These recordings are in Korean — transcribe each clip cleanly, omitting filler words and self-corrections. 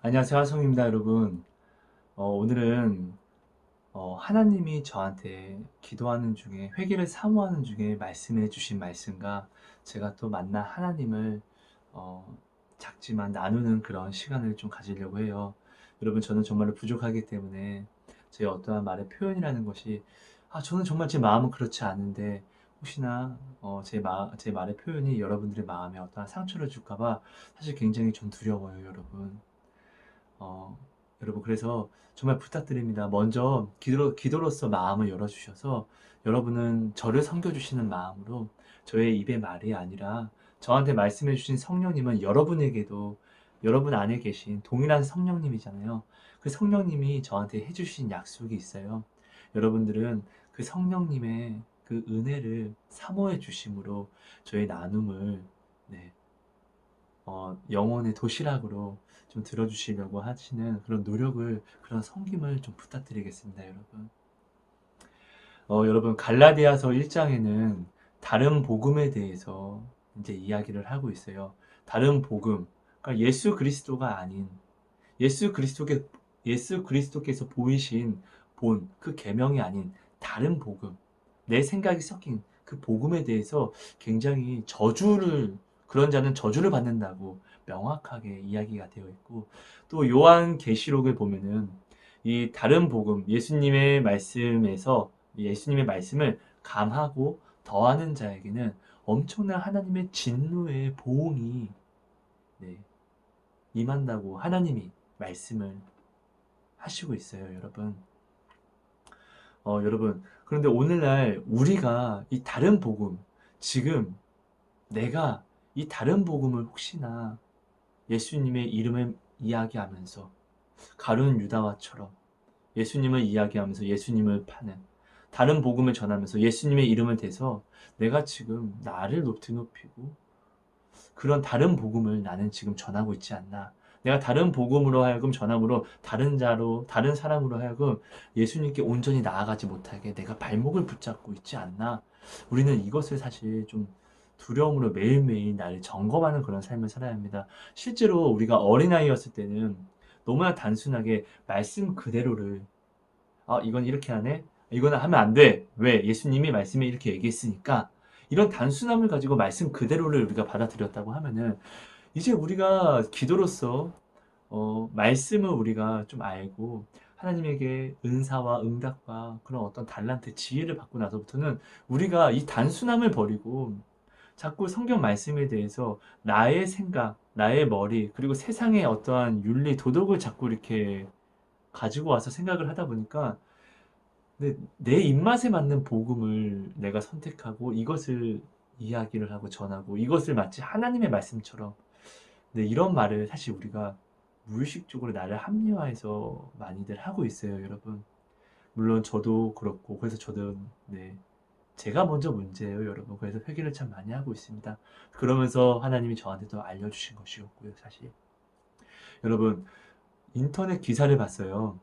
안녕하세요, 하성입니다, 여러분. 오늘은 하나님이 저한테 기도하는 중에, 회개를 사모하는 중에 말씀해 주신 말씀과 제가 또 만나 하나님을 어, 작지만 나누는 그런 시간을 좀 가지려고 해요. 여러분, 저는 정말로 부족하기 때문에 제 어떠한 말의 표현이라는 것이, 저는 정말 제 마음은 그렇지 않은데, 혹시나 제 말의 표현이 여러분들의 마음에 어떠한 상처를 줄까봐 사실 굉장히 좀 두려워요, 여러분. 어, 여러분, 그래서 정말 부탁드립니다. 먼저 기도로서 마음을 열어주셔서 여러분은 저를 섬겨주시는 마음으로 저의 입의 말이 아니라 저한테 말씀해주신 성령님은 여러분에게도 여러분 안에 계신 동일한 성령님이잖아요. 그 성령님이 저한테 해주신 약속이 있어요. 여러분들은 그 성령님의 그 은혜를 사모해 주심으로 저의 나눔을 네, 영혼의 도시락으로 좀 들어주시려고 하시는 그런 노력을, 그런 섬김을 좀 부탁드리겠습니다, 여러분. 여러분, 갈라디아서 1장에는 다른 복음에 대해서 이제 이야기를 하고 있어요. 다른 복음, 그러니까 예수 그리스도가 아닌 예수 그리스도께 예수 그리스도께서 보이신 그 계명이 아닌 다른 복음, 내 생각이 섞인 그 복음에 대해서 굉장히 그런 자는 저주를 받는다고 명확하게 이야기가 되어 있고, 또 요한 계시록을 보면은 이 다른 복음, 예수님의 말씀을 감하고 더하는 자에게는 엄청난 하나님의 진노의 보응이 네, 임한다고 하나님이 말씀을 하시고 있어요, 여러분. 여러분, 그런데 오늘날 우리가 이 다른 복음, 지금 내가 이 다른 복음을 혹시나 예수님의 이름을 이야기하면서 가룟 유다와처럼 예수님을 이야기하면서 예수님을 파는 다른 복음을 전하면서 예수님의 이름을 대서 내가 지금 나를 높이고 그런 다른 복음을 나는 지금 전하고 있지 않나. 내가 다른 복음으로 하여금 전함으로 다른 사람으로 하여금 예수님께 온전히 나아가지 못하게 내가 발목을 붙잡고 있지 않나. 우리는 이것을 사실 좀 두려움으로 매일매일 나를 점검하는 그런 삶을 살아야 합니다. 실제로 우리가 어린아이였을 때는 너무나 단순하게 말씀 그대로를, 이건 이렇게 하네? 이거는 하면 안 돼. 왜? 예수님이 말씀에 이렇게 얘기했으니까. 이런 단순함을 가지고 말씀 그대로를 우리가 받아들였다고 하면은, 이제 우리가 기도로서, 말씀을 우리가 좀 알고, 하나님에게 은사와 응답과 그런 어떤 달란트, 지혜를 받고 나서부터는 우리가 이 단순함을 버리고, 자꾸 성경 말씀에 대해서 나의 생각, 나의 머리, 그리고 세상의 어떠한 윤리, 도덕을 자꾸 이렇게 가지고 와서 생각을 하다 보니까, 내 입맛에 맞는 복음을 내가 선택하고 이것을 이야기를 하고 전하고 이것을 마치 하나님의 말씀처럼, 이런 말을 사실 우리가 무의식적으로 나를 합리화해서 많이들 하고 있어요, 여러분. 물론 저도 그렇고, 그래서 저도 네, 제가 먼저 문제예요, 여러분. 그래서 회개를 참 많이 하고 있습니다. 그러면서 하나님이 저한테 또 알려주신 것이었고요, 사실. 여러분, 인터넷 기사를 봤어요.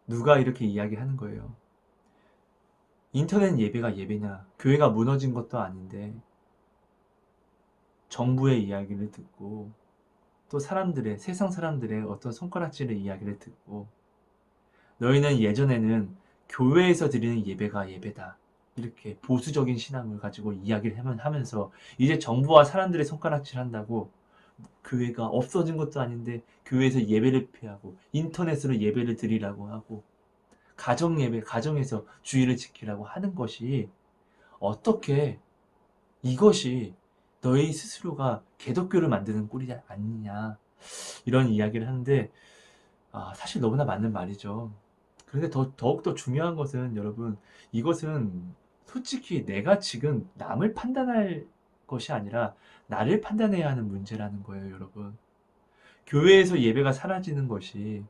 누가 이렇게 이야기하는 거예요. 인터넷 예배가 예배냐? 교회가 무너진 것도 아닌데 정부의 이야기를 듣고 또 세상 사람들의 어떤 손가락질의 이야기를 듣고 너희는 예전에는 교회에서 드리는 예배가 예배다. 이렇게 보수적인 신앙을 가지고 이야기를 하면서 이제 정부와 사람들의 손가락질 한다고 교회가 없어진 것도 아닌데 교회에서 예배를 피하고 인터넷으로 예배를 드리라고 하고 가정 예배, 가정에서 주의를 지키라고 하는 것이 어떻게 이것이 너희 스스로가 개독교를 만드는 꼴이 아니냐 이런 이야기를 하는데 사실 너무나 맞는 말이죠. 그런데 더욱더 중요한 것은 여러분, 이것은 솔직히 내가 지금 남을 판단할 것이 아니라 나를 판단해야 하는 문제라는 거예요, 여러분. 교회에서 예배가 사라지는 것이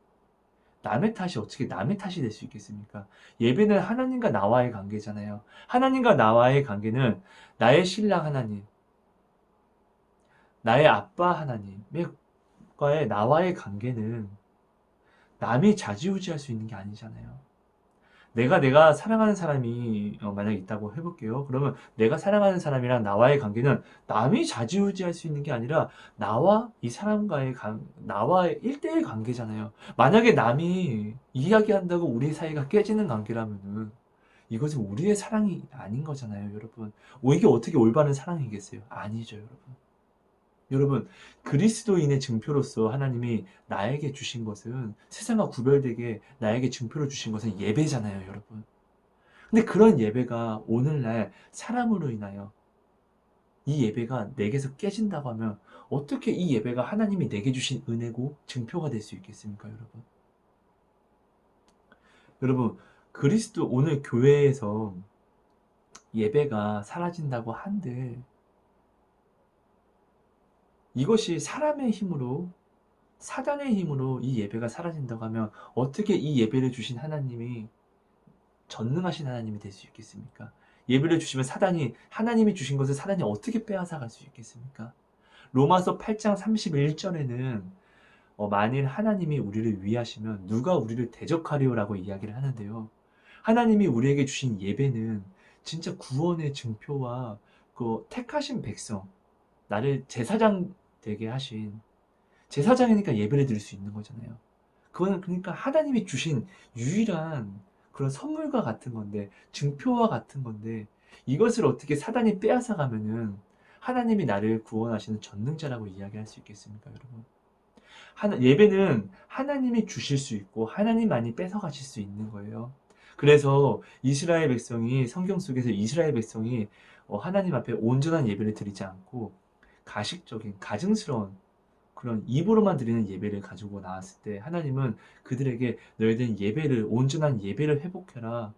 남의 탓이 어떻게 남의 탓이 될 수 있겠습니까? 예배는 하나님과 나와의 관계잖아요. 하나님과 나와의 관계는 나의 신랑 하나님, 나의 아빠 하나님과의 나와의 관계는 남이 좌지우지할 수 있는 게 아니잖아요. 내가 사랑하는 사람이 만약에 있다고 해볼게요. 그러면 내가 사랑하는 사람이랑 나와의 관계는 남이 좌지우지할 수 있는 게 아니라 나와 이 사람과의 나와의 1대1 관계잖아요. 만약에 남이 이야기한다고 우리 사이가 깨지는 관계라면은 이것은 우리의 사랑이 아닌 거잖아요, 여러분. 이게 어떻게 올바른 사랑이겠어요? 아니죠, 여러분. 여러분, 그리스도인의 증표로서 하나님이 나에게 주신 것은 세상과 구별되게 나에게 증표로 주신 것은 예배잖아요, 여러분. 근데 그런 예배가 오늘날 사람으로 인하여 이 예배가 내게서 깨진다고 하면 어떻게 이 예배가 하나님이 내게 주신 은혜고 증표가 될 수 있겠습니까, 여러분? 여러분, 그리스도 오늘 교회에서 예배가 사라진다고 한들 이것이 사람의 힘으로 사단의 힘으로 이 예배가 사라진다고 하면 어떻게 이 예배를 주신 하나님이 전능하신 하나님이 될 수 있겠습니까? 예배를 주시면 하나님이 주신 것을 사단이 어떻게 빼앗아 갈 수 있겠습니까? 로마서 8장 31절에는 만일 하나님이 우리를 위하시면 누가 우리를 대적하리오라고 이야기를 하는데요. 하나님이 우리에게 주신 예배는 진짜 구원의 증표와 그 택하신 백성, 나를 제사장 되게 하신 제사장이니까 예배를 드릴 수 있는 거잖아요. 그거는 그러니까 하나님이 주신 유일한 그런 선물과 같은 건데, 증표와 같은 건데, 이것을 어떻게 사단이 빼앗아 가면은 하나님이 나를 구원하시는 전능자라고 이야기할 수 있겠습니까, 여러분? 예배는 하나님이 주실 수 있고 하나님만이 뺏어 가실 수 있는 거예요. 그래서 이스라엘 백성이 성경 속에서 이스라엘 백성이 하나님 앞에 온전한 예배를 드리지 않고 가식적인 가증스러운 그런 입으로만 드리는 예배를 가지고 나왔을 때 하나님은 그들에게 너희들은 예배를 온전한 예배를 회복해라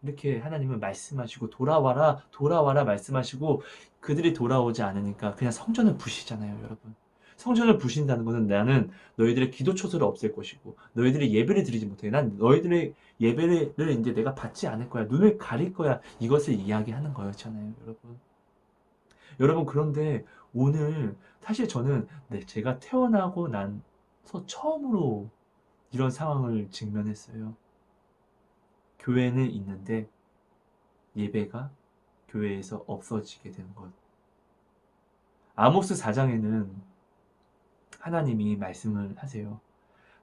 이렇게 하나님은 말씀하시고 돌아와라 돌아와라 말씀하시고 그들이 돌아오지 않으니까 그냥 성전을 부시잖아요, 여러분. 성전을 부신다는 것은 나는 너희들의 기도 초소를 없앨 것이고 너희들이 예배를 드리지 못해 난 너희들의 예배를 이제 내가 받지 않을 거야 눈을 가릴 거야 이것을 이야기하는 거였잖아요, 여러분. 여러분, 그런데 오늘 사실 저는 제가 태어나고 나서 처음으로 이런 상황을 직면했어요. 교회는 있는데 예배가 교회에서 없어지게 된 것. 아모스 4장에는 하나님이 말씀을 하세요.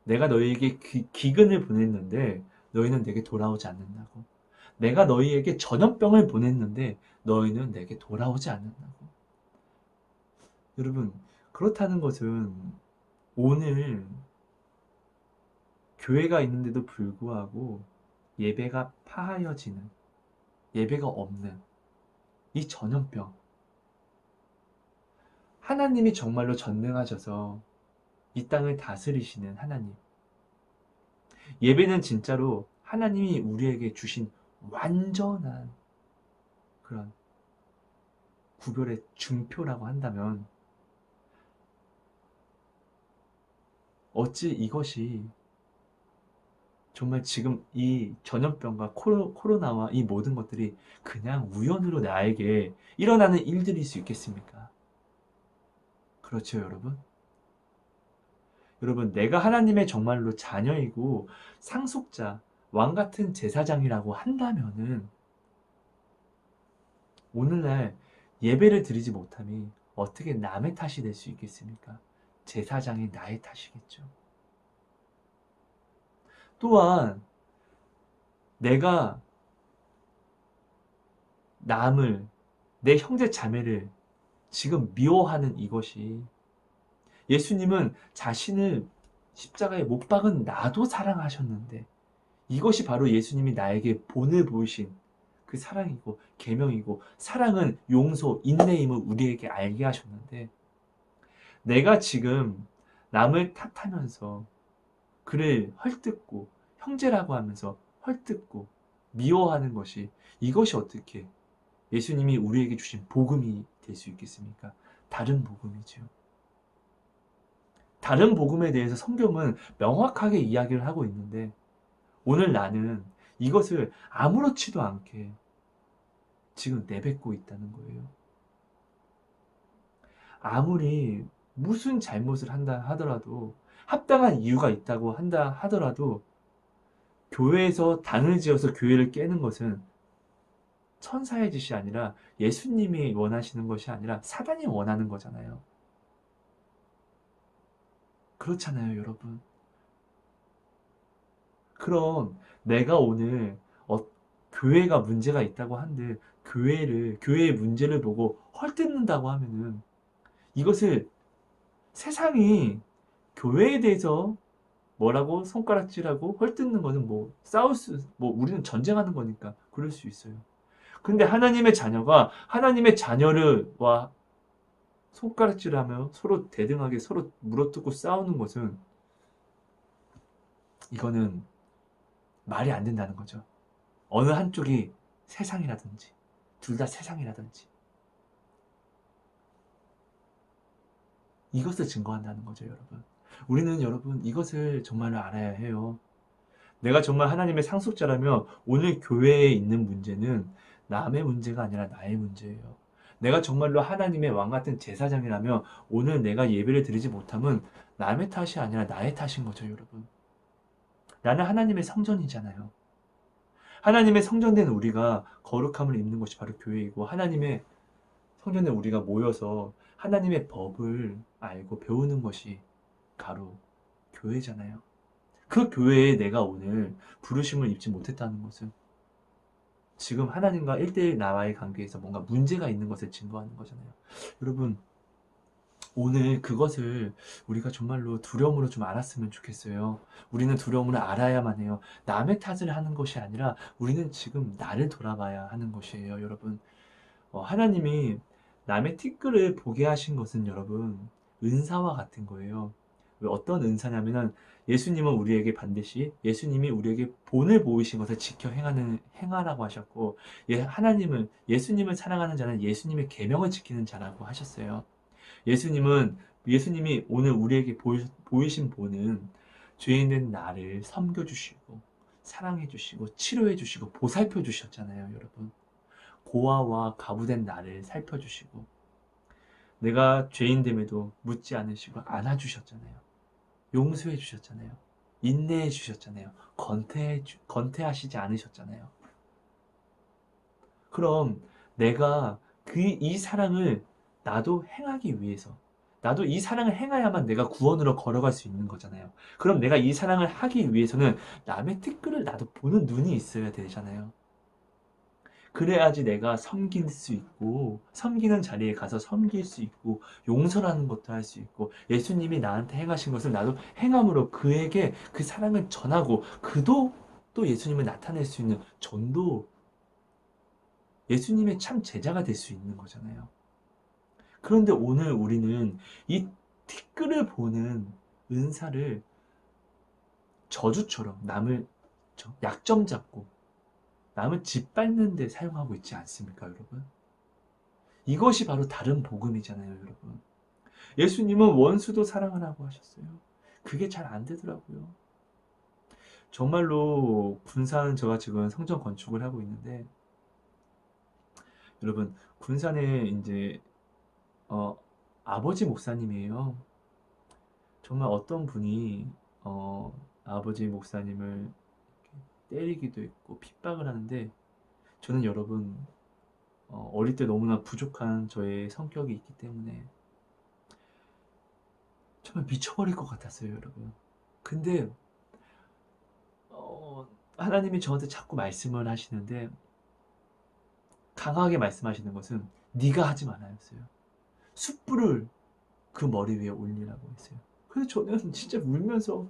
내가 너희에게 기근을 보냈는데 너희는 내게 돌아오지 않는다고. 내가 너희에게 전염병을 보냈는데 너희는 내게 돌아오지 않는다고. 여러분, 그렇다는 것은 오늘 교회가 있는데도 불구하고 예배가 파하여지는, 예배가 없는 이 전염병. 하나님이 정말로 전능하셔서 이 땅을 다스리시는 하나님. 예배는 진짜로 하나님이 우리에게 주신 완전한 그런 구별의 증표라고 한다면 어찌 이것이 정말 지금 이 전염병과 코로나와 이 모든 것들이 그냥 우연으로 나에게 일어나는 일들일 수 있겠습니까? 그렇죠, 여러분? 여러분, 내가 하나님의 정말로 자녀이고 상속자, 왕 같은 제사장이라고 한다면은 오늘날 예배를 드리지 못함이 어떻게 남의 탓이 될 수 있겠습니까? 제사장이 나의 탓이겠죠. 또한 내가 남을, 내 형제 자매를 지금 미워하는 이것이 예수님은 자신을 십자가에 못 박은 나도 사랑하셨는데 이것이 바로 예수님이 나에게 본을 보이신 그 사랑이고 계명이고 사랑은 용서, 인내임을 우리에게 알게 하셨는데 내가 지금 남을 탓하면서 그를 헐뜯고 형제라고 하면서 헐뜯고 미워하는 것이 이것이 어떻게 예수님이 우리에게 주신 복음이 될 수 있겠습니까? 다른 복음이죠. 다른 복음에 대해서 성경은 명확하게 이야기를 하고 있는데 오늘 나는 이것을 아무렇지도 않게 지금 내뱉고 있다는 거예요. 아무리 무슨 잘못을 한다 하더라도 합당한 이유가 있다고 한다 하더라도 교회에서 당을 지어서 교회를 깨는 것은 천사의 짓이 아니라 예수님이 원하시는 것이 아니라 사단이 원하는 거잖아요. 그렇잖아요, 여러분. 그럼 내가 오늘 교회가 문제가 있다고 한들 교회의 문제를 보고 헐뜯는다고 하면은 이것을 세상이 교회에 대해서 뭐라고 손가락질하고 헐뜯는 거는 뭐 우리는 전쟁하는 거니까 그럴 수 있어요. 근데 하나님의 자녀가 하나님의 자녀를와 손가락질하며 서로 대등하게 서로 물어뜯고 싸우는 것은 이거는 말이 안 된다는 거죠. 어느 한쪽이 세상이라든지 둘 다 세상이라든지 이것을 증거한다는 거죠, 여러분. 우리는 여러분 이것을 정말로 알아야 해요. 내가 정말 하나님의 상속자라면 오늘 교회에 있는 문제는 남의 문제가 아니라 나의 문제예요. 내가 정말로 하나님의 왕 같은 제사장이라면 오늘 내가 예배를 드리지 못함은 남의 탓이 아니라 나의 탓인 거죠, 여러분. 나는 하나님의 성전이잖아요. 하나님의 성전된 우리가 거룩함을 입는 것이 바로 교회이고 하나님의 성전에 우리가 모여서 하나님의 법을 알고 배우는 것이 바로 교회잖아요. 그 교회에 내가 오늘 부르심을 입지 못했다는 것은 지금 하나님과 1대1 나와의 관계에서 뭔가 문제가 있는 것을 증거하는 거잖아요. 여러분, 오늘 그것을 우리가 정말로 두려움으로 좀 알았으면 좋겠어요. 우리는 두려움을 알아야만 해요. 남의 탓을 하는 것이 아니라 우리는 지금 나를 돌아봐야 하는 것이에요, 여러분. 하나님이 남의 티끌을 보게 하신 것은 여러분, 은사와 같은 거예요. 왜 어떤 은사냐면은 예수님이 우리에게 본을 보이신 것을 지켜 행하라고 하셨고, 예수님을 사랑하는 자는 예수님의 계명을 지키는 자라고 하셨어요. 예수님이 오늘 우리에게 보이신 본은 죄인된 나를 섬겨주시고, 사랑해주시고, 치료해주시고, 보살펴주셨잖아요, 여러분. 고아와 과부된 나를 살펴주시고, 내가 죄인됨에도 묻지 않으시고 안아주셨잖아요. 용서해주셨잖아요. 인내해주셨잖아요. 건태하시지 않으셨잖아요. 그럼 내가 이 사랑을 나도 행하기 위해서, 나도 이 사랑을 행해야만 내가 구원으로 걸어갈 수 있는 거잖아요. 그럼 내가 이 사랑을 하기 위해서는 남의 티끌을 나도 보는 눈이 있어야 되잖아요. 그래야지 내가 섬길 수 있고, 섬기는 자리에 가서 섬길 수 있고, 용서라는 것도 할 수 있고, 예수님이 나한테 행하신 것을 나도 행함으로 그에게 그 사랑을 전하고, 그도 또 예수님을 나타낼 수 있는 전도, 예수님의 참 제자가 될 수 있는 거잖아요. 그런데 오늘 우리는 이 티끌을 보는 은사를 저주처럼 남을 약점 잡고 남을 짓밟는 데 사용하고 있지 않습니까, 여러분? 이것이 바로 다른 복음이잖아요, 여러분. 예수님은 원수도 사랑하라고 하셨어요. 그게 잘 안 되더라고요. 정말로 군산 제가 지금 성전 건축을 하고 있는데 여러분 군산에 이제 어, 아버지 목사님이에요. 정말 어떤 분이 아버지 목사님을 때리기도 했고 핍박을 하는데 저는 여러분 어릴 때 너무나 부족한 저의 성격이 있기 때문에 정말 미쳐버릴 것 같았어요, 여러분. 근데 하나님이 저한테 자꾸 말씀을 하시는데 강하게 말씀하시는 것은 네가 하지 말아였어요. 숯불을 그 머리 위에 올리라고 했어요. 그래서 저는 진짜 울면서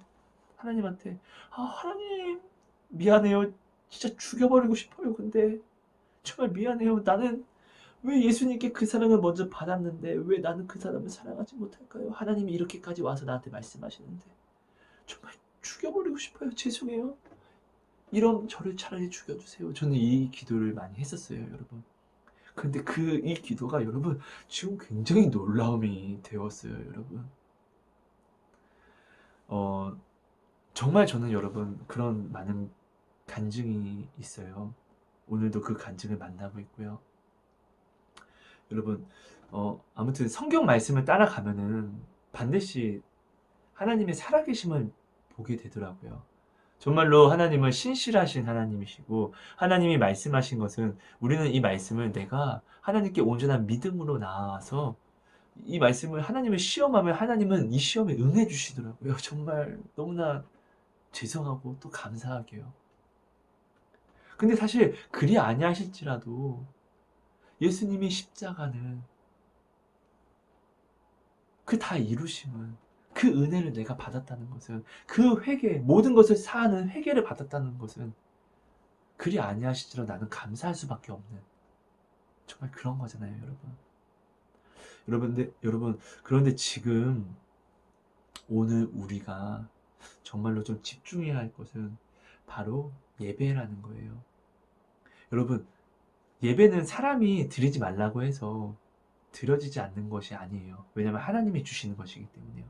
하나님한테 하나님 미안해요. 진짜 죽여버리고 싶어요. 근데 정말 미안해요. 나는 왜 예수님께 그 사랑을 먼저 받았는데 왜 나는 그 사람을 사랑하지 못할까요? 하나님이 이렇게까지 와서 나한테 말씀하시는데 정말 죽여버리고 싶어요. 죄송해요. 이런 저를 차라리 죽여주세요. 저는 이 기도를 많이 했었어요, 여러분. 근데 이 기도가 여러분 지금 굉장히 놀라움이 되었어요, 여러분. 어, 정말 저는 여러분 그런 많은 간증이 있어요. 오늘도 그 간증을 만나고 있고요. 여러분, 아무튼 성경 말씀을 따라가면은 반드시 하나님의 살아계심을 보게 되더라고요. 정말로 하나님은 신실하신 하나님이시고 하나님이 말씀하신 것은 우리는 이 말씀을 내가 하나님께 온전한 믿음으로 나아와서 이 말씀을 하나님을 시험하면 하나님은 이 시험에 응해 주시더라고요. 정말 너무나 죄송하고 또 감사하게요. 근데 사실 그리 아니하실지라도 예수님이 십자가는 그 다 이루심은 그 은혜를 내가 받았다는 것은 그 회개 모든 것을 사하는 회개를 받았다는 것은 그리 아니하실지라도 나는 감사할 수밖에 없는 정말 그런 거잖아요, 여러분. 여러분 그런데 지금 오늘 우리가 정말로 좀 집중해야 할 것은 바로 예배라는 거예요. 여러분, 예배는 사람이 드리지 말라고 해서 드려지지 않는 것이 아니에요. 왜냐하면 하나님이 주시는 것이기 때문에요.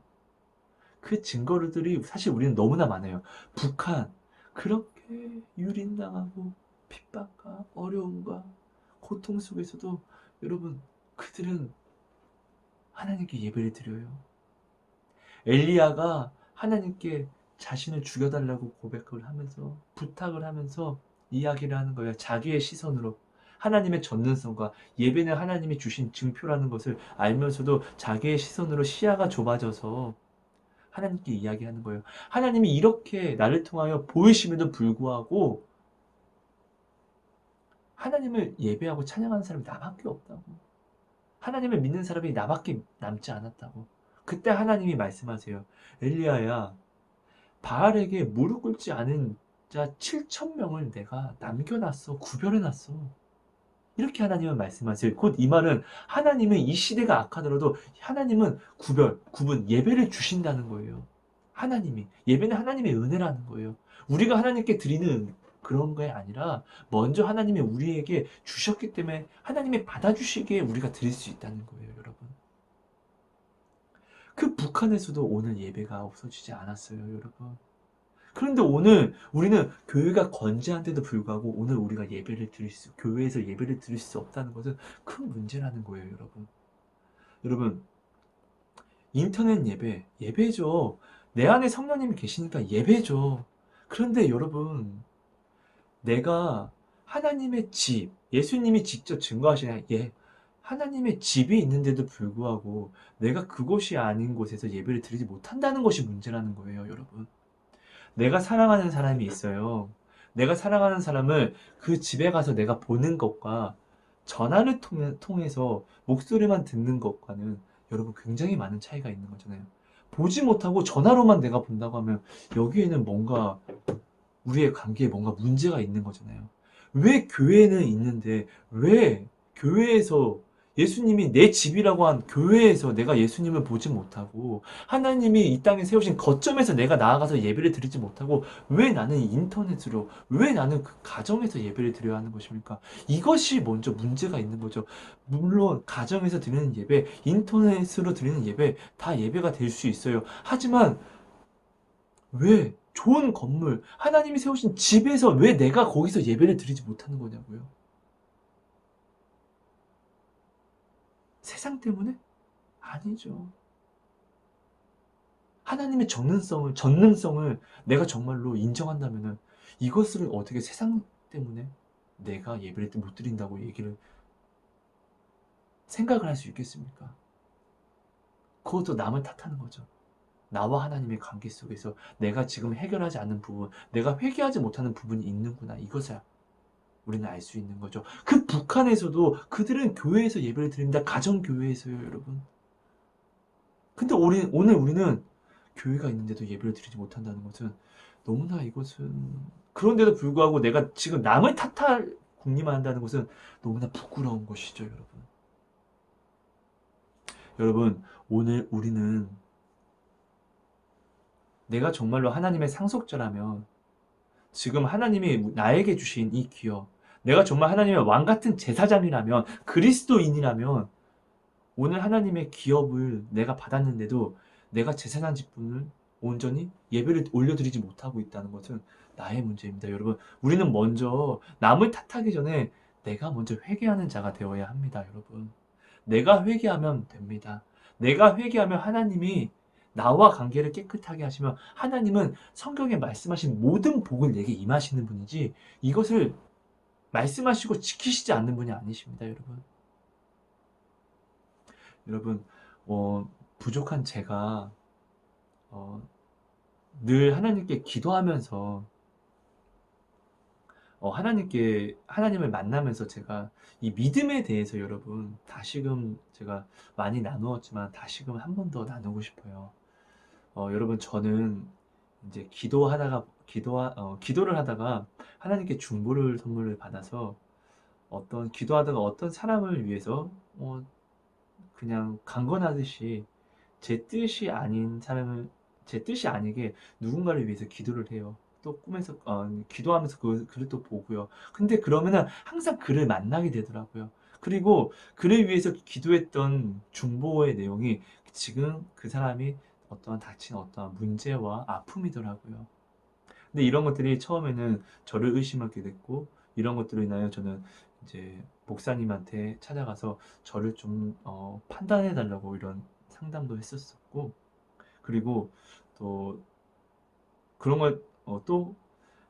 그 증거들이 사실 우리는 너무나 많아요. 북한 그렇게 유린당하고 핍박과 어려움과 고통 속에서도 여러분 그들은 하나님께 예배를 드려요. 엘리야가 하나님께 자신을 죽여달라고 고백을 하면서 부탁을 하면서 이야기를 하는 거예요. 자기의 시선으로. 하나님의 전능성과 예배는 하나님이 주신 증표라는 것을 알면서도 자기의 시선으로 시야가 좁아져서 하나님께 이야기하는 거예요. 하나님이 이렇게 나를 통하여 보이심에도 불구하고 하나님을 예배하고 찬양하는 사람이 나밖에 없다고. 하나님을 믿는 사람이 나밖에 남지 않았다고. 그때 하나님이 말씀하세요. 엘리야야, 바알에게 무릎 꿇지 않은 자 7,000명을 내가 남겨놨어. 구별해놨어. 이렇게 하나님은 말씀하세요. 곧 이 말은 하나님은 이 시대가 악하더라도 하나님은 구분, 예배를 주신다는 거예요. 하나님이. 예배는 하나님의 은혜라는 거예요. 우리가 하나님께 드리는 그런 게 아니라 먼저 하나님이 우리에게 주셨기 때문에 하나님이 받아주시기에 우리가 드릴 수 있다는 거예요, 여러분. 그 북한에서도 오늘 예배가 없어지지 않았어요, 여러분. 그런데 오늘 우리는 교회가 건재한데도 불구하고 오늘 우리가 교회에서 예배를 드릴 수 없다는 것은 큰 문제라는 거예요, 여러분. 여러분, 인터넷 예배죠. 내 안에 성령님이 계시니까 예배죠. 그런데 여러분, 내가 하나님의 집, 예수님이 직접 증거하시는 하나님의 집이 있는데도 불구하고 내가 그곳이 아닌 곳에서 예배를 드리지 못한다는 것이 문제라는 거예요, 여러분. 내가 사랑하는 사람이 있어요. 내가 사랑하는 사람을 그 집에 가서 내가 보는 것과 전화를 통해서 목소리만 듣는 것과는 여러분 굉장히 많은 차이가 있는 거잖아요. 보지 못하고 전화로만 내가 본다고 하면 여기에는 뭔가 우리의 관계에 뭔가 문제가 있는 거잖아요. 왜 교회는 있는데 왜 교회에서 예수님이 내 집이라고 한 교회에서 내가 예수님을 보지 못하고 하나님이 이 땅에 세우신 거점에서 내가 나아가서 예배를 드리지 못하고 왜 나는 인터넷으로 왜 나는 그 가정에서 예배를 드려야 하는 것입니까? 이것이 먼저 문제가 있는 거죠. 물론 가정에서 드리는 예배, 인터넷으로 드리는 예배 다 예배가 될 수 있어요. 하지만 왜 좋은 건물, 하나님이 세우신 집에서 왜 내가 거기서 예배를 드리지 못하는 거냐고요? 세상 때문에? 아니죠. 하나님의 전능성을 내가 정말로 인정한다면은 이것을 어떻게 세상 때문에 내가 예배를 못 드린다고 생각을 할 수 있겠습니까? 그것도 남을 탓하는 거죠. 나와 하나님의 관계 속에서 내가 지금 해결하지 않는 부분, 내가 회개하지 못하는 부분이 있는구나. 이것을 우리는 알 수 있는 거죠. 그 북한에서도 그들은 교회에서 예배를 드립니다. 가정교회에서요, 여러분. 근데 오늘 우리는 교회가 있는데도 예배를 드리지 못한다는 것은 너무나 이것은 그런데도 불구하고 내가 지금 남을 탓할 궁리만 한다는 것은 너무나 부끄러운 것이죠, 여러분. 여러분, 오늘 우리는 내가 정말로 하나님의 상속자라면 지금 하나님이 나에게 주신 이 기업, 내가 정말 하나님의 왕 같은 제사장이라면, 그리스도인이라면, 오늘 하나님의 기업을 내가 받았는데도 내가 제사장 직분을 온전히 예배를 올려드리지 못하고 있다는 것은 나의 문제입니다. 여러분, 우리는 먼저 남을 탓하기 전에 내가 먼저 회개하는 자가 되어야 합니다, 여러분. 내가 회개하면 됩니다. 내가 회개하면 하나님이 나와 관계를 깨끗하게 하시면 하나님은 성경에 말씀하신 모든 복을 내게 임하시는 분이지 이것을 말씀하시고 지키시지 않는 분이 아니십니다, 여러분. 여러분, 부족한 제가 늘 하나님께 기도하면서 하나님을 만나면서 제가 이 믿음에 대해서 여러분 다시금 제가 많이 나누었지만 다시금 한 번 더 나누고 싶어요. 여러분 저는 이제 기도를 하다가 하나님께 중보를 선물을 받아서 기도하다가 어떤 사람을 위해서 그냥 강건하듯이 제 뜻이 아닌 사람을 제 뜻이 아니게 누군가를 위해서 기도를 해요. 또 꿈에서 기도하면서 글을 또 보고요. 근데 그러면은 항상 그를 만나게 되더라고요. 그리고 그를 위해서 기도했던 중보의 내용이 지금 그 사람이 닥친 어떠한 문제와 아픔이더라고요. 근데 이런 것들이 처음에는 저를 의심하게 됐고 이런 것들로 인하여 저는 이제 목사님한테 찾아가서 저를 좀 판단해 달라고 이런 상담도 했었었고 그리고 또 그런 걸 또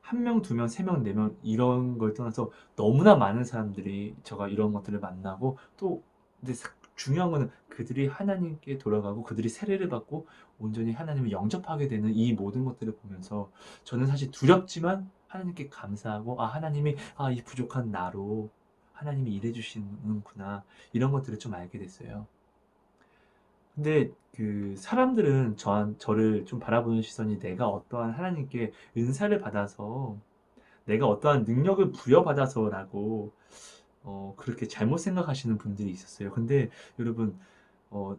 한 명, 두 명, 세 명, 네 명 이런 걸 떠나서 너무나 많은 사람들이 제가 이런 것들을 만나고 또 근데 중요한 거는 그들이 하나님께 돌아가고 그들이 세례를 받고 온전히 하나님을 영접하게 되는 이 모든 것들을 보면서 저는 사실 두렵지만 하나님께 감사하고 하나님이 이 부족한 나로 하나님이 일해 주시는구나 이런 것들을 좀 알게 됐어요. 근데 그 사람들은 저를 좀 바라보는 시선이 내가 어떠한 하나님께 은사를 받아서 내가 어떠한 능력을 부여받아서라고 그렇게 잘못 생각하시는 분들이 있었어요. 근데 여러분 어,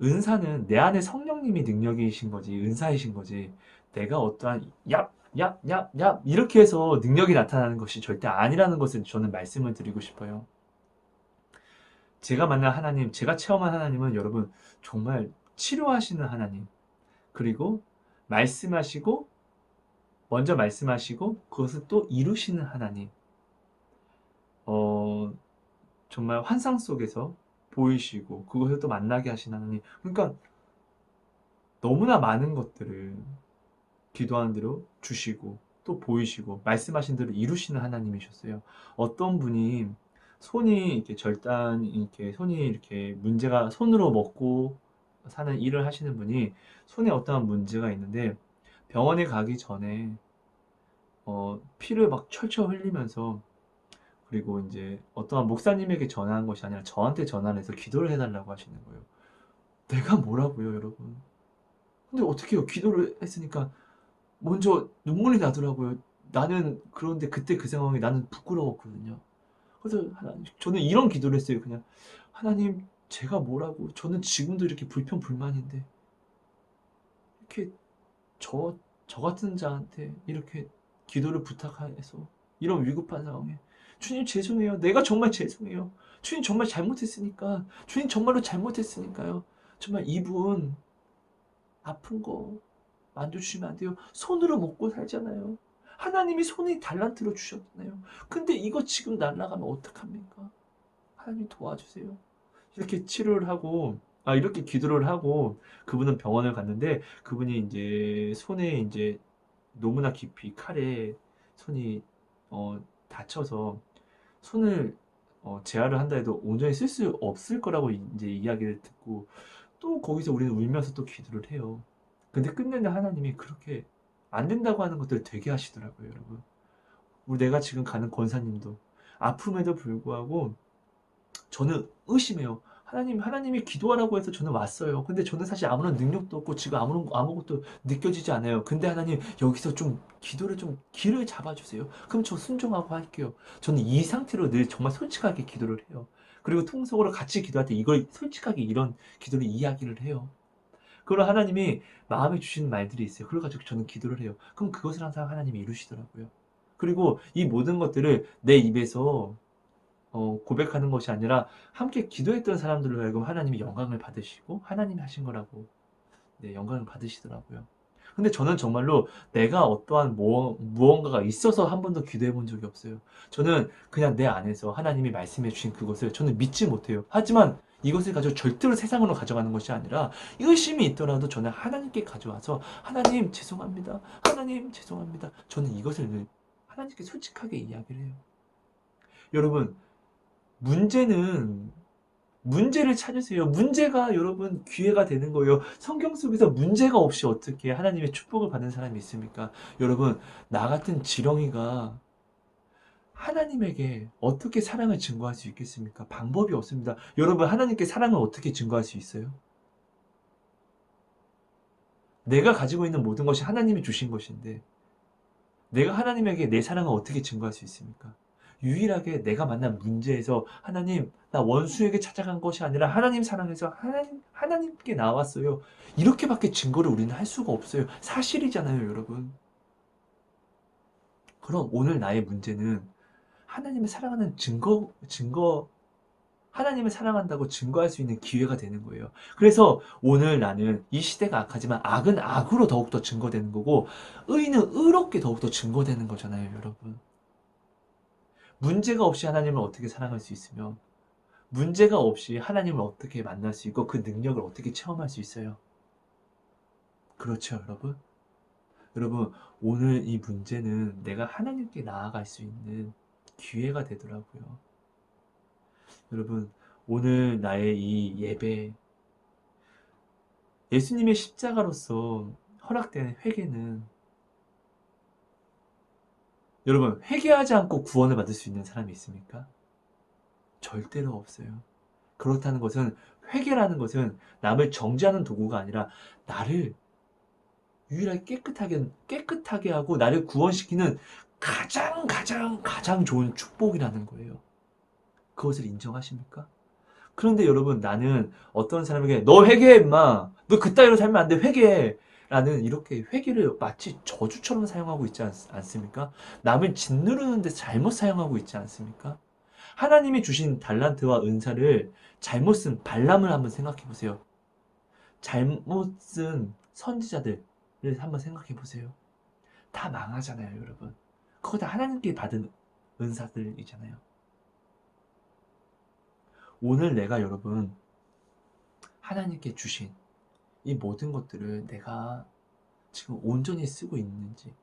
은사는 내 안에 성령님이 능력이신 거지 은사이신 거지 내가 어떠한 얍 이렇게 해서 능력이 나타나는 것이 절대 아니라는 것을 저는 말씀을 드리고 싶어요. 제가 만난 하나님, 제가 체험한 하나님은 여러분 정말 치료하시는 하나님, 그리고 말씀하시고 먼저 말씀하시고 그것을 또 이루시는 하나님. 어, 정말 환상 속에서 보이시고 그것을 또 만나게 하시는 하나님. 그러니까 너무나 많은 것들을 기도하는 대로 주시고 또 보이시고 말씀하신 대로 이루시는 하나님이셨어요. 어떤 분이 손이 이렇게 이렇게 손이 이렇게 문제가 손으로 먹고 사는 일을 하시는 분이 손에 어떠한 문제가 있는데 병원에 가기 전에 피를 막 철철 흘리면서 그리고 이제 어떠한 목사님에게 전화한 것이 아니라 저한테 전화를 해서 기도를 해달라고 하시는 거예요. 내가 뭐라고요, 여러분? 근데 어떻게 해요? 기도를 했으니까 먼저 눈물이 나더라고요. 나는 그런데 그때 그 상황에 나는 부끄러웠거든요. 그래서 저는 이런 기도를 했어요. 그냥 하나님 제가 뭐라고 저는 지금도 이렇게 불평불만인데 이렇게 저 같은 자한테 이렇게 기도를 부탁해서 이런 위급한 상황에 주님 죄송해요. 내가 정말 죄송해요. 주님 정말 잘못했으니까 주님 정말로 잘못했으니까요. 정말 이분 아픈 거 만져주시면 안 돼요. 손으로 먹고 살잖아요. 하나님이 손에 달란트로 주셨잖아요. 근데 이거 지금 날아가면 어떡합니까? 하나님 도와주세요. 이렇게 치료를 하고, 이렇게 기도를 하고, 그분은 병원을 갔는데, 그분이 이제 손에 이제 너무나 깊이 칼에 손이, 다쳐서 손을, 재활을 한다 해도 온전히 쓸 수 없을 거라고 이제 이야기를 듣고, 또 거기서 우리는 울면서 또 기도를 해요. 근데 끝내는 하나님이 그렇게 안 된다고 하는 것들을 되게 하시더라고요, 여러분. 내가 지금 가는 권사님도 아픔에도 불구하고 저는 의심해요. 하나님이 기도하라고 해서 저는 왔어요. 근데 저는 사실 아무런 능력도 없고 지금 아무것도 느껴지지 않아요. 근데 하나님 여기서 좀 기도를 좀 길을 잡아주세요. 그럼 저 순종하고 할게요. 저는 이 상태로 늘 정말 솔직하게 기도를 해요. 그리고 통속으로 같이 기도할 때 이걸 솔직하게 이런 기도를 이야기를 해요. 그걸 하나님이 마음에 주시는 말들이 있어요. 그래가지고 저는 기도를 해요. 그럼 그것을 항상 하나님이 이루시더라고요. 그리고 이 모든 것들을 내 입에서 고백하는 것이 아니라 함께 기도했던 사람들로 하여금 하나님이 영광을 받으시고 하나님이 하신 거라고 네, 영광을 받으시더라고요. 근데 저는 정말로 내가 어떠한 무언가가 있어서 한 번도 기도해 본 적이 없어요. 저는 그냥 내 안에서 하나님이 말씀해 주신 그것을 저는 믿지 못해요. 하지만 이것을 가지고 절대로 세상으로 가져가는 것이 아니라 의심이 있더라도 저는 하나님께 가져와서 하나님 죄송합니다. 하나님 죄송합니다. 저는 이것을 하나님께 솔직하게 이야기를 해요. 여러분, 문제를 찾으세요. 문제가 여러분 기회가 되는 거예요. 성경 속에서 문제가 없이 어떻게 하나님의 축복을 받는 사람이 있습니까? 여러분, 나 같은 지렁이가 하나님에게 어떻게 사랑을 증거할 수 있겠습니까? 방법이 없습니다. 여러분, 하나님께 사랑을 어떻게 증거할 수 있어요? 내가 가지고 있는 모든 것이 하나님이 주신 것인데 내가 하나님에게 내 사랑을 어떻게 증거할 수 있습니까? 유일하게 내가 만난 문제에서 하나님, 나 원수에게 찾아간 것이 아니라 하나님 사랑해서 하나님께 나왔어요. 이렇게밖에 증거를 우리는 할 수가 없어요. 사실이잖아요, 여러분. 그럼 오늘 나의 문제는 하나님을 사랑하는 하나님을 사랑한다고 증거할 수 있는 기회가 되는 거예요. 그래서 오늘 나는 이 시대가 악하지만 악은 악으로 더욱더 증거되는 거고 의는 의롭게 더욱더 증거되는 거잖아요, 여러분. 문제가 없이 하나님을 어떻게 사랑할 수 있으며 문제가 없이 하나님을 어떻게 만날 수 있고 그 능력을 어떻게 체험할 수 있어요? 그렇죠, 여러분? 여러분, 오늘 이 문제는 내가 하나님께 나아갈 수 있는 기회가 되더라고요. 여러분, 오늘 나의 이 예배, 예수님의 십자가로서 허락된 회개는 여러분, 회개하지 않고 구원을 받을 수 있는 사람이 있습니까? 절대로 없어요. 그렇다는 것은 회개라는 것은 남을 정죄하는 도구가 아니라 나를 유일하게 깨끗하게 하고 나를 구원시키는 가장 좋은 축복이라는 거예요. 그것을 인정하십니까? 그런데 여러분, 나는 어떤 사람에게 너 회개해 임마, 너 그따위로 살면 안 돼, 회개해 라는 이렇게 회개를 마치 저주처럼 사용하고 있지 않습니까? 남을 짓누르는 데 잘못 사용하고 있지 않습니까? 하나님이 주신 달란트와 은사를 잘못 쓴 발람을 한번 생각해 보세요. 잘못 쓴 선지자들을 한번 생각해 보세요. 다 망하잖아요, 여러분. 그거 다 하나님께 받은 은사들이잖아요. 오늘 내가 여러분 하나님께 주신 이 모든 것들을 내가 지금 온전히 쓰고 있는지,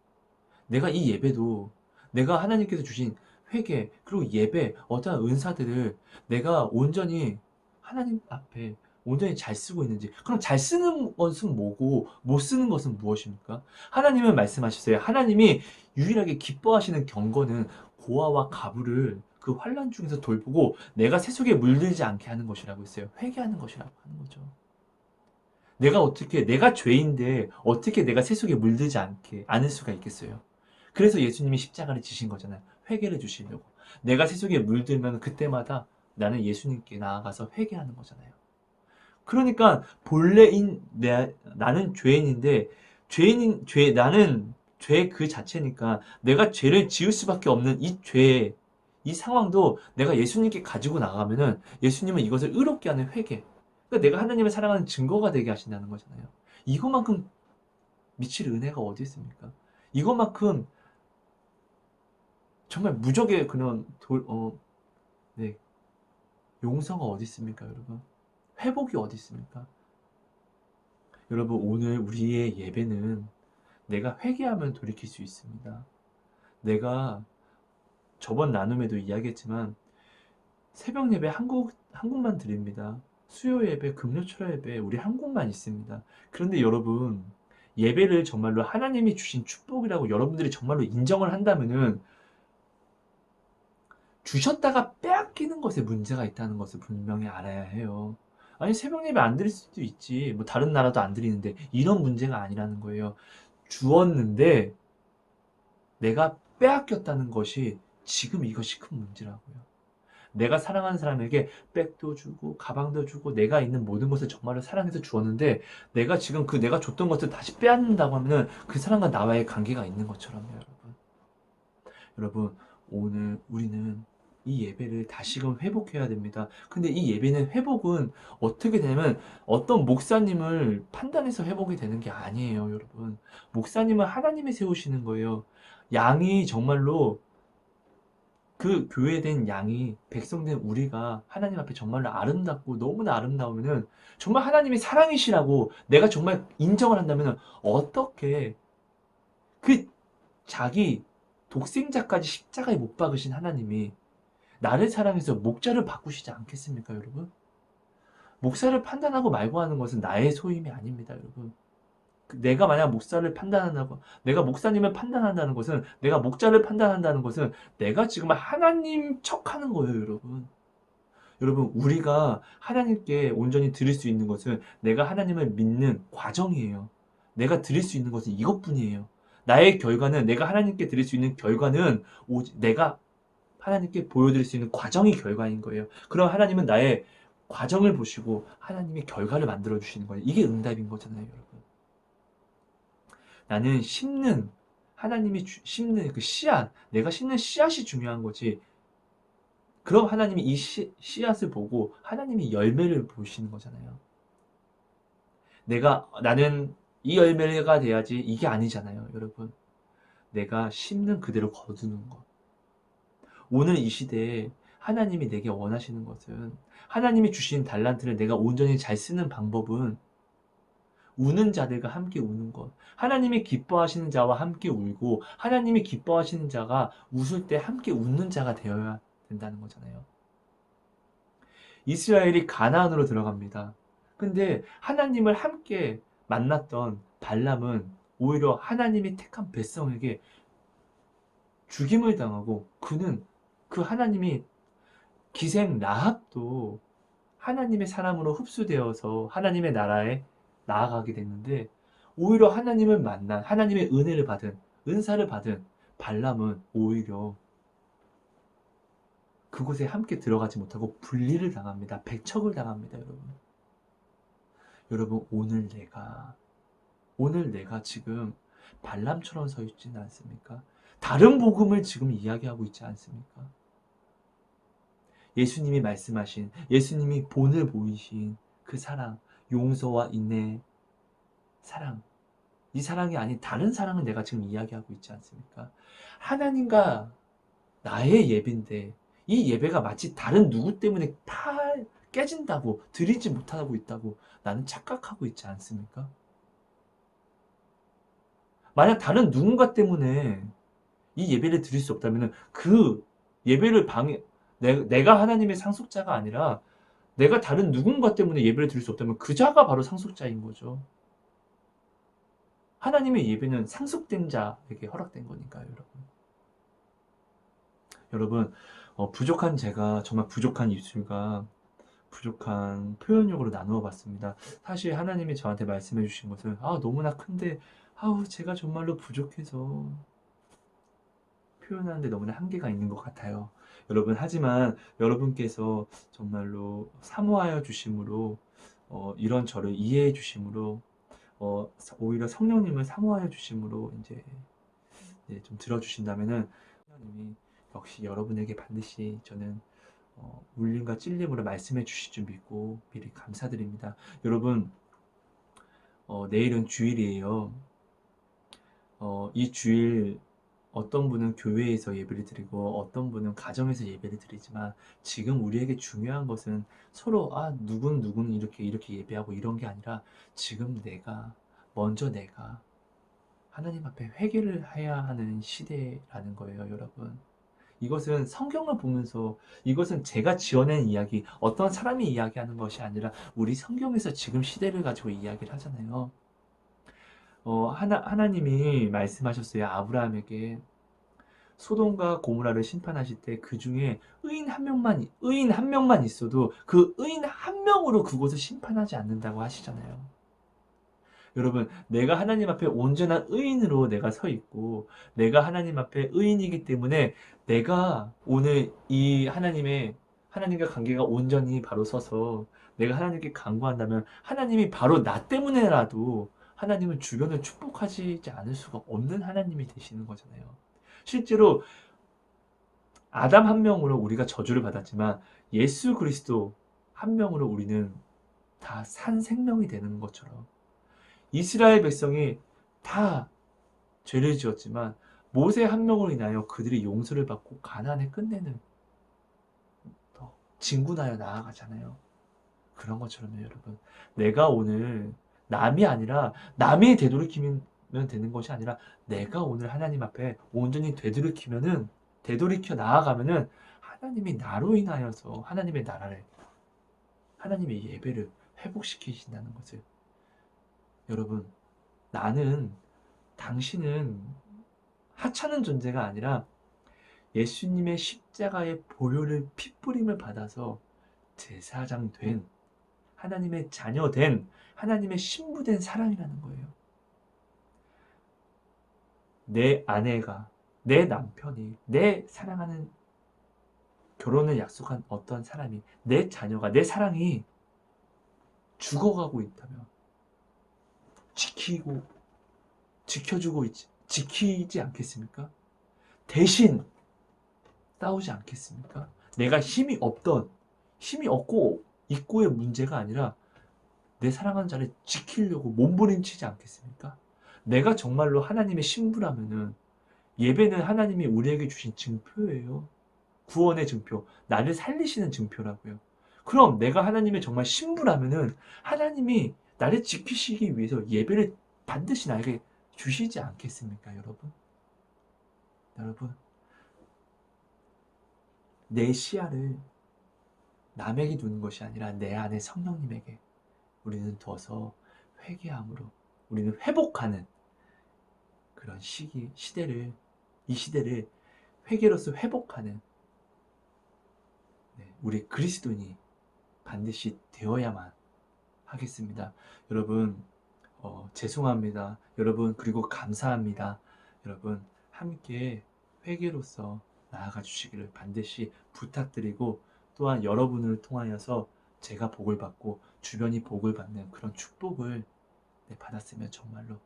내가 이 예배도 내가 하나님께서 주신 회개 그리고 예배 어떠한 은사들을 내가 온전히 하나님 앞에 온전히 잘 쓰고 있는지. 그럼 잘 쓰는 것은 뭐고 못 쓰는 것은 무엇입니까? 하나님은 말씀하셨어요. 하나님이 유일하게 기뻐하시는 경건은 고아와 가부를 그 환난 중에서 돌보고 내가 세속에 물들지 않게 하는 것이라고 했어요. 회개하는 것이라고 하는 거죠. 내가 죄인데 어떻게 내가 세속에 물들지 않을 수가 있겠어요. 그래서 예수님이 십자가를 지신 거잖아요. 회개를 주시려고. 내가 세속에 물들면 그때마다 나는 예수님께 나아가서 회개하는 거잖아요. 그러니까 나는 죄인인데 나는 죄 그 자체니까 내가 죄를 지을 수밖에 없는 이 상황도 내가 예수님께 가지고 나가면은 예수님은 이것을 의롭게 하는 회개. 그러니까 내가 하나님을 사랑하는 증거가 되게 하신다는 거잖아요. 이것만큼 미칠 은혜가 어디 있습니까? 이것만큼 정말 무적의 그런 네, 용서가 어디 있습니까, 여러분? 회복이 어디 있습니까? 여러분, 오늘 우리의 예배는 내가 회개하면 돌이킬 수 있습니다. 내가 저번 나눔에도 이야기했지만 새벽 예배 한국만 드립니다. 수요 예배, 금요 철야 예배 우리 한국만 있습니다. 그런데 여러분, 예배를 정말로 하나님이 주신 축복이라고 여러분들이 정말로 인정을 한다면은 주셨다가 빼앗기는 것에 문제가 있다는 것을 분명히 알아야 해요. 아니, 새벽 예배 안 드릴 수도 있지. 뭐 다른 나라도 안 드리는데 이런 문제가 아니라는 거예요. 주었는데 내가 빼앗겼다는 것이 지금 이것이 큰 문제라고요. 내가 사랑하는 사람에게 백도 주고 가방도 주고 내가 있는 모든 것을 정말로 사랑해서 주었는데 내가 지금 내가 줬던 것을 다시 빼앗는다고 하면은 그 사람과 나와의 관계가 있는 것처럼요, 여러분. 여러분, 오늘 우리는 이 예배를 다시금 회복해야 됩니다. 근데 이 예배는 회복은 어떻게 되냐면 어떤 목사님을 판단해서 회복이 되는 게 아니에요, 여러분. 목사님은 하나님이 세우시는 거예요. 양이 정말로 그 교회된 양이 백성된 우리가 하나님 앞에 정말로 아름답고 너무나 아름다우면은 정말 하나님이 사랑이시라고 내가 정말 인정을 한다면은 어떻게 그 자기 독생자까지 십자가에 못 박으신 하나님이 나를 사랑해서 목자를 바꾸시지 않겠습니까, 여러분? 목사를 판단하고 말고 하는 것은 나의 소임이 아닙니다, 여러분. 내가 만약 목사를 판단한다고, 내가 목사님을 판단한다는 것은, 내가 목자를 판단한다는 것은 내가 지금 하나님 척하는 거예요, 여러분. 여러분, 우리가 하나님께 온전히 드릴 수 있는 것은 내가 하나님을 믿는 과정이에요. 내가 드릴 수 있는 것은 이것뿐이에요. 나의 결과는, 내가 하나님께 드릴 수 있는 결과는 오직 내가 하나님께 보여드릴 수 있는 과정이 결과인 거예요. 그럼 하나님은 나의 과정을 보시고 하나님의 결과를 만들어 주시는 거예요. 이게 응답인 거잖아요, 여러분. 나는 심는, 하나님이 심는 그 씨앗, 내가 심는 씨앗이 중요한 거지. 그럼 하나님이 이 씨앗을 보고 하나님이 열매를 보시는 거잖아요. 나는 이 열매가 돼야지, 이게 아니잖아요, 여러분. 내가 심는 그대로 거두는 것. 오늘 이 시대에 하나님이 내게 원하시는 것은, 하나님이 주신 달란트를 내가 온전히 잘 쓰는 방법은 우는 자들과 함께 우는 것. 하나님이 기뻐하시는 자와 함께 울고 하나님이 기뻐하시는 자가 웃을 때 함께 웃는 자가 되어야 된다는 거잖아요. 이스라엘이 가나안으로 들어갑니다. 근데 하나님을 함께 만났던 발람은 오히려 하나님이 택한 백성에게 죽임을 당하고, 그는 그 하나님이 기생 라합도 하나님의 사람으로 흡수되어서 하나님의 나라에 나아가게 됐는데, 오히려 하나님을 만난, 하나님의 은혜를 받은, 은사를 받은 발람은 오히려 그곳에 함께 들어가지 못하고 분리를 당합니다. 배척을 당합니다, 여러분. 여러분, 오늘 내가 지금 발람처럼 서 있지는 않습니까? 다른 복음을 지금 이야기하고 있지 않습니까? 예수님이 말씀하신, 예수님이 본을 보이신 그 사랑, 용서와 인내, 사랑, 이 사랑이 아닌 다른 사랑을 내가 지금 이야기하고 있지 않습니까? 하나님과 나의 예배인데 이 예배가 마치 다른 누구 때문에 다 깨진다고, 드리지 못하고 있다고 나는 착각하고 있지 않습니까? 만약 다른 누군가 때문에 이 예배를 드릴 수 없다면 그 예배를 내가 하나님의 상속자가 아니라 내가 다른 누군가 때문에 예배를 드릴 수 없다면 그 자가 바로 상속자인 거죠. 하나님의 예배는 상속된 자에게 허락된 거니까요, 여러분. 여러분, 부족한 제가 정말 부족한 입술과 부족한 표현력으로 나누어 봤습니다. 사실 하나님이 저한테 말씀해 주신 것은 너무나 큰데 제가 정말로 부족해서 표현하는데 너무나 한계가 있는 것 같아요. 여러분, 하지만 여러분께서 정말로 사모하여 주심으로 이런 저를 이해해 주심으로 오히려 성령님을 사모하여 주심으로 이제 좀 들어주신다면은 하나님이 역시 여러분에게 반드시 저는 울림과 찔림으로 말씀해 주실 줄 믿고 미리 감사드립니다. 여러분, 내일은 주일이에요. 이 주일 어떤 분은 교회에서 예배를 드리고 어떤 분은 가정에서 예배를 드리지만, 지금 우리에게 중요한 것은 서로 누군 이렇게 예배하고 이런 게 아니라 지금 먼저 내가 하나님 앞에 회개를 해야 하는 시대라는 거예요, 여러분. 이것은 성경을 보면서, 이것은 제가 지어낸 이야기, 어떤 사람이 이야기하는 것이 아니라 우리 성경에서 지금 시대를 가지고 이야기를 하잖아요. 하나님이 말씀하셨어요. 아브라함에게 소돔과 고모라를 심판하실 때 그 중에 의인 한 명만 있어도 그 의인 한 명으로 그곳을 심판하지 않는다고 하시잖아요. 여러분, 내가 하나님 앞에 온전한 의인으로 내가 서 있고, 내가 하나님 앞에 의인이기 때문에 내가 오늘 이 하나님과 관계가 온전히 바로 서서 내가 하나님께 간구한다면 하나님이 바로 나 때문에라도 하나님은 주변을 축복하지 않을 수가 없는 하나님이 되시는 거잖아요. 실제로 아담 한 명으로 우리가 저주를 받았지만 예수 그리스도 한 명으로 우리는 다 산 생명이 되는 것처럼, 이스라엘 백성이 다 죄를 지었지만 모세 한 명으로 인하여 그들이 용서를 받고 가나안에 끝내는 진군하여 나아가잖아요. 그런 것처럼요, 여러분. 내가 오늘 남이 아니라 남이 되돌이키면 되는 것이 아니라 내가 오늘 하나님 앞에 온전히 되돌이켜 나아가면은 하나님이 나로 인하여서 하나님의 나라를 하나님의 예배를 회복시키신다는 것을 여러분 당신은 하찮은 존재가 아니라 예수님의 십자가의 보혈을 핏부림을 받아서 제사장 된 하나님의 자녀 된 하나님의 신부된 사랑이라는 거예요. 내 아내가 내 남편이 내 사랑하는 결혼을 약속한 어떤 사람이 내 자녀가 내 사랑이 죽어가고 있다면 지키지 않겠습니까? 대신 싸우지 않겠습니까? 내가 힘이 없고 있고의 문제가 아니라 내 사랑하는 자를 지키려고 몸부림치지 않겠습니까? 내가 정말로 하나님의 신부라면은 예배는 하나님이 우리에게 주신 증표예요. 구원의 증표, 나를 살리시는 증표라고요. 그럼 내가 하나님의 정말 신부라면은 하나님이 나를 지키시기 위해서 예배를 반드시 나에게 주시지 않겠습니까, 여러분? 여러분, 내 시야를 남에게 두는 것이 아니라 내 안에 성령님에게 우리는 둬서 회개함으로 우리는 회복하는 그런 이 시대를 회개로서 회복하는 우리 그리스도인이 반드시 되어야만 하겠습니다. 여러분, 죄송합니다. 여러분, 그리고 감사합니다. 여러분, 함께 회개로서 나아가 주시기를 반드시 부탁드리고 또한 여러분을 통하여서 제가 복을 받고 주변이 복을 받는 그런 축복을 받았으면 정말로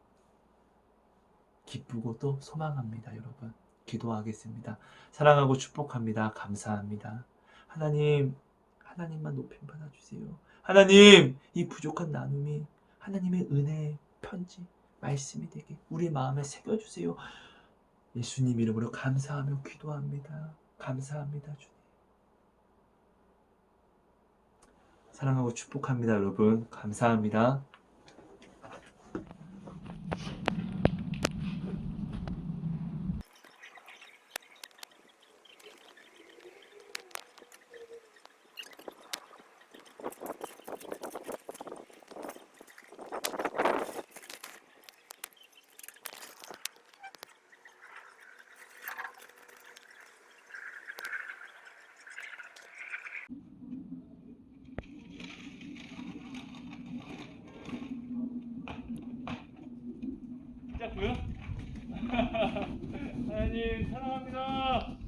기쁘고 또 소망합니다. 여러분, 기도하겠습니다. 사랑하고 축복합니다. 감사합니다. 하나님만 높임 받아주세요. 하나님, 이 부족한 나눔이 하나님의 은혜의 편지, 말씀이 되게 우리 마음에 새겨주세요. 예수님 이름으로 감사하며 기도합니다. 감사합니다, 주님. 사랑하고 축복합니다, 여러분. 감사합니다. 자, 보여? 하나님 사랑합니다.